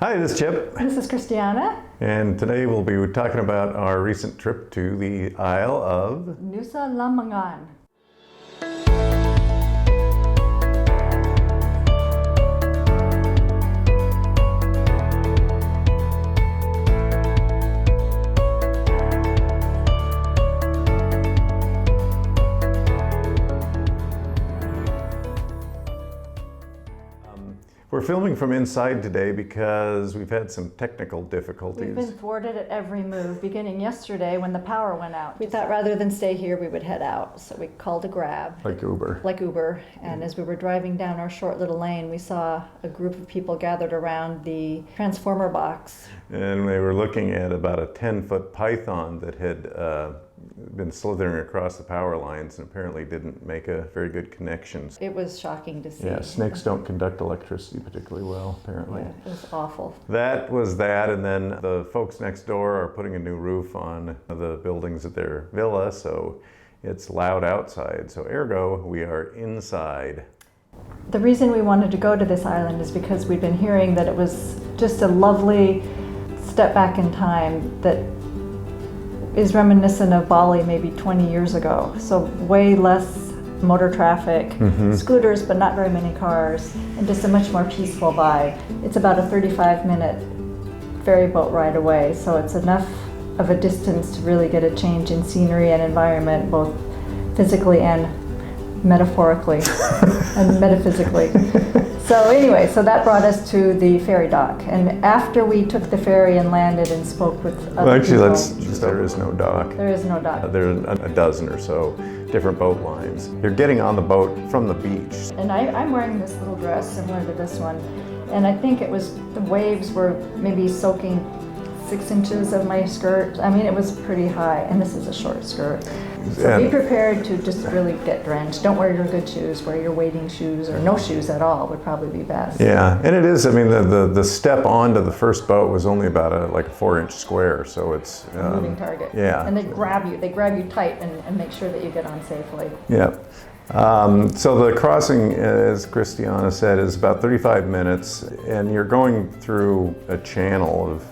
Hi, this is Chip. This is Christiana. And today we'll be talking about our recent trip to the Isle of Nusa Lembongan. We're filming from inside today because we've had some technical difficulties. We've been thwarted at every move, beginning yesterday when the power went out. We thought rather than stay here, we would head out. So we called a Grab. Like Uber. And as we were driving down our short little lane, we saw a group of people gathered around the transformer box. And they were looking at about a 10-foot python that had been slithering across the power lines and apparently didn't make a very good connection. It was shocking to see. Yeah, snakes don't conduct electricity particularly well, apparently. Yeah, it was awful. That was that, and then the folks next door are putting a new roof on the buildings at their villa, so it's loud outside. So ergo, we are inside. The reason we wanted to go to this island is because we'd been hearing that it was just a lovely step back in time that is reminiscent of Bali maybe 20 years ago. So way less motor traffic, scooters, but not very many cars, and just a much more peaceful vibe. It's about a 35-minute ferry boat ride away, so it's enough of a distance to really get a change in scenery and environment, both physically and metaphorically and metaphysically. So anyway, so that brought us to the ferry dock. And after we took the ferry and landed and spoke with other people, there is no dock. There is no dock. There are a dozen or so different boat lines. You're getting on the boat from the beach. And I'm wearing this little dress similar to this one. And I think it was, the waves were maybe soaking 6 inches of my skirt. I mean, it was pretty high, and this is a short skirt. So be prepared to just really get drenched. Don't wear your good shoes, wear your wading shoes, or no shoes at all would probably be best. Yeah, and it is, I mean, the step onto the first boat was only about a 4-inch square, so it's a moving target. Yeah. And they grab you tight and make sure that you get on safely. Yeah. So the crossing, as Christiana said, is about 35 minutes, and you're going through a channel of,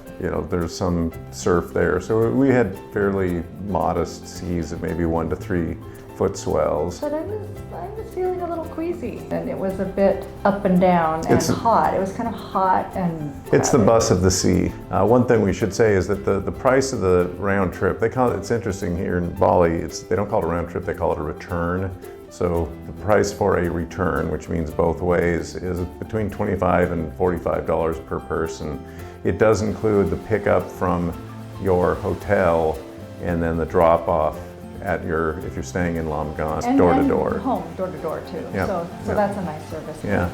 there's some surf there. So we had fairly modest seas of maybe 1 to 3 foot swells. But I was feeling a little queasy, and it was a bit up and down and hot. It was kind of hot and crowded. It's the bus of the sea. One thing we should say is that the price of the round trip, it's interesting here in Bali, they don't call it a round trip, they call it a return. So the price for a return, which means both ways, is between $25 and $45 per person. It does include the pickup from your hotel and then the drop off at if you're staying in Lembongan, door to door. Home, door to door too. Yeah. So that's a nice service. Yeah.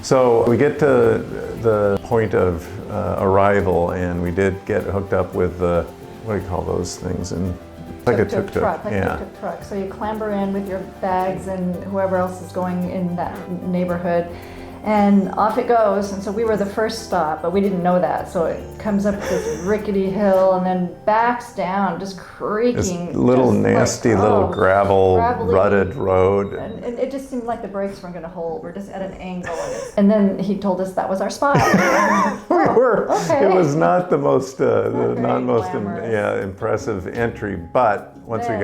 So we get to the point of arrival, and we did get hooked up with what do you call those things? Like a tuk-tuk. Tuk-tuk. So you clamber in with your bags and whoever else is going in that neighborhood, and off it goes. And so we were the first stop, but we didn't know that. So it comes up this rickety hill and then backs down, just creaking. This little nasty little gravelly, rutted road. And it just seemed like the brakes weren't going to hold. We're just at an angle. And then he told us that was our spot. Okay. It was not the most, impressive entry, but once you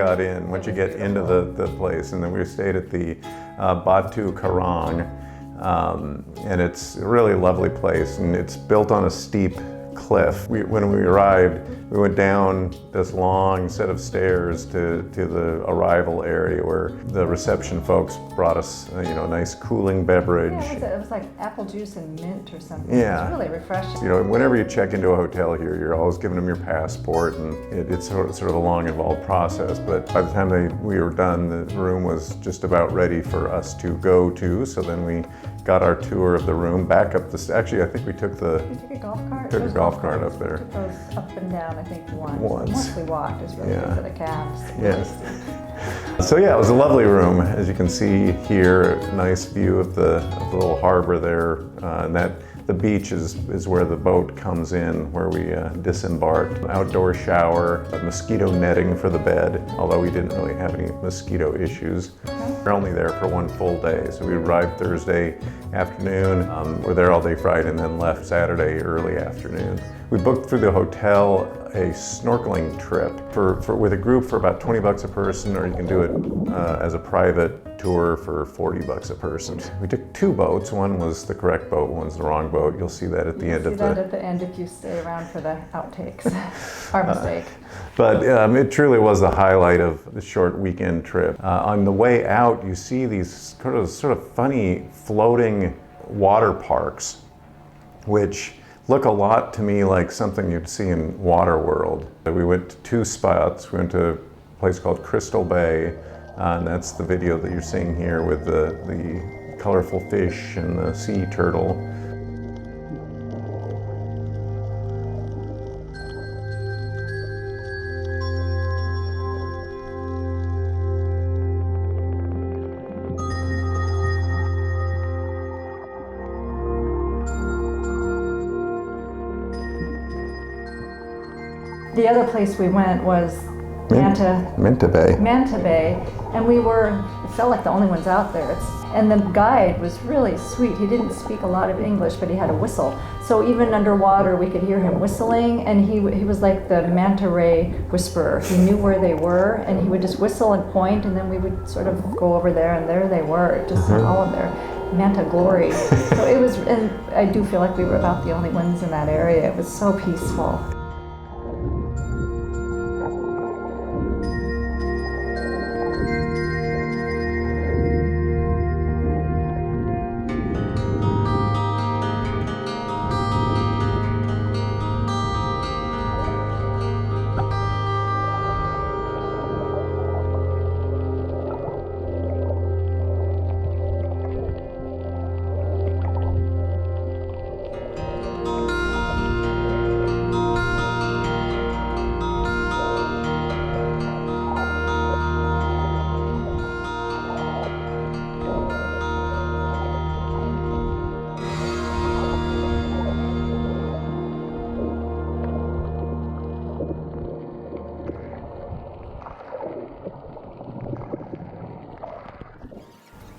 get into the place, and then we stayed at the Batu Karang. And it's a really lovely place, and it's built on a steep cliff. When we arrived, we went down this long set of stairs to the arrival area where the reception folks brought us a nice cooling beverage. Yeah, it was like apple juice and mint or something. Yeah. It was really refreshing. Whenever you check into a hotel here, you're always giving them your passport, and it's sort of a long, involved process. But by the time we were done, the room was just about ready for us to go to. So then we got our tour of the room back up actually, I think we took a golf cart. Took a golf cart up there. Took those up and down, I think, once. Once we walked, it was really good for the calves. Yes. So yeah, it was a lovely room. As you can see here, nice view of the little harbor there, and the beach is where the boat comes in, where we disembarked. Outdoor shower, mosquito netting for the bed, although we didn't really have any mosquito issues. We're only there for one full day, so we arrived Thursday afternoon, we're there all day Friday, and then left Saturday early afternoon. We booked through the hotel a snorkeling trip with a group for about 20 bucks a person, or you can do it as a private tour for 40 bucks a person. We took two boats. One was the correct boat, one's the wrong boat. You'll see that at the end of the... You'll see that at the end if you stay around for the outtakes. Our mistake. But it truly was the highlight of the short weekend trip. On the way out, you see these sort of funny floating water parks, which look a lot to me like something you'd see in Waterworld. We went to two spots. We went to a place called Crystal Bay, and that's the video that you're seeing here with the colorful fish and the sea turtle. The other place we went was Manta Bay. Manta Bay, and we felt like the only ones out there. And the guide was really sweet. He didn't speak a lot of English, but he had a whistle. So even underwater, we could hear him whistling, and he was like the manta ray whisperer. He knew where they were, and he would just whistle and point, and then we would sort of go over there, and there they were, just in all of their manta glory. So it was, and I do feel like we were about the only ones in that area. It was so peaceful.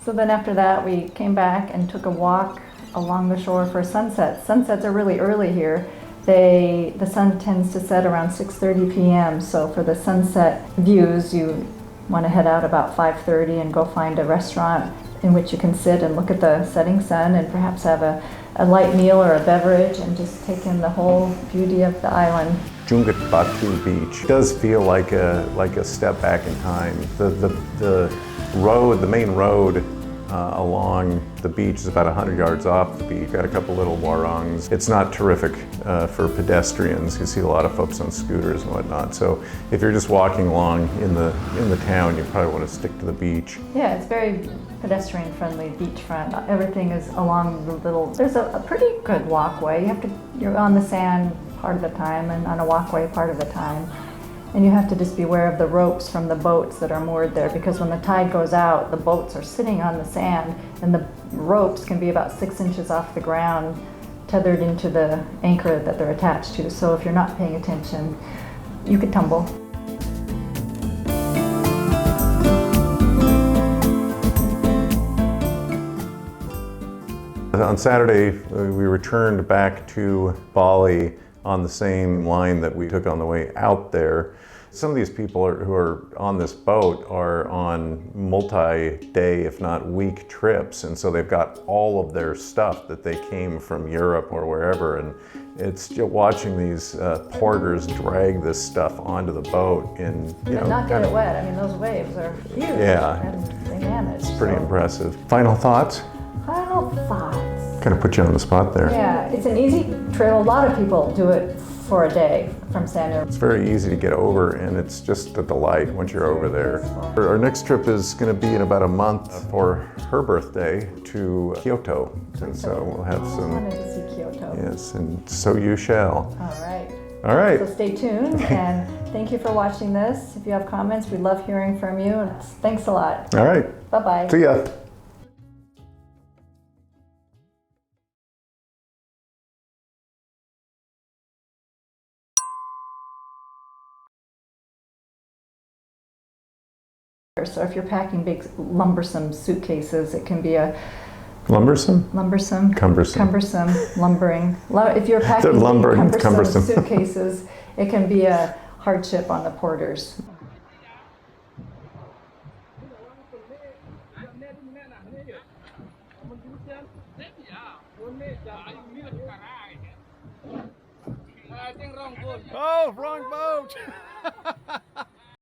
So then after that, we came back and took a walk along the shore for sunset. Sunsets are really early here. The sun tends to set around 6:30 p.m. So for the sunset views, you want to head out about 5:30 and go find a restaurant in which you can sit and look at the setting sun and perhaps have a light meal or a beverage and just take in the whole beauty of the island. Jungat Batu Beach does feel like a step back in time. The road, the main road along the beach is about 100 yards off the beach. Got a couple little warongs. It's not terrific for pedestrians. You see a lot of folks on scooters and whatnot. So if you're just walking along in the town, you probably want to stick to the beach. Yeah, it's very pedestrian friendly beachfront. Everything is along the little, there's a pretty good walkway. You're on the sand part of the time and on a walkway part of the time. And you have to just be aware of the ropes from the boats that are moored there, because when the tide goes out, the boats are sitting on the sand and the ropes can be about 6 inches off the ground, tethered into the anchor that they're attached to. So if you're not paying attention, you could tumble. On Saturday, we returned back to Bali on the same line that we took on the way out there. Some of these people who are on this boat are on multi-day, if not week trips, and so they've got all of their stuff that they came from Europe or wherever, and it's just watching these porters drag this stuff onto the boat and not get it wet. I mean, those waves are huge. Yeah, and they manage. It's pretty impressive. Final thoughts? Final thoughts. Kind of put you on the spot there. Yeah, it's an easy trip. A lot of people do it for a day from Sandor. It's very easy to get over, and it's just a delight once you're over there. Our next trip is going to be in about a month for her birthday to Kyoto, and so we'll have some. I wanted to see Kyoto. Yes, and so you shall. All right. All right. So stay tuned, and thank you for watching this. If you have comments, we love hearing from you. Thanks a lot. All right. Bye-bye. See ya. So if you're packing big lumbersome suitcases, it can be a Lumbersome? cumbersome, lumbering. If you're packing big cumbersome suitcases, it can be a hardship on the porters. Oh, wrong boat!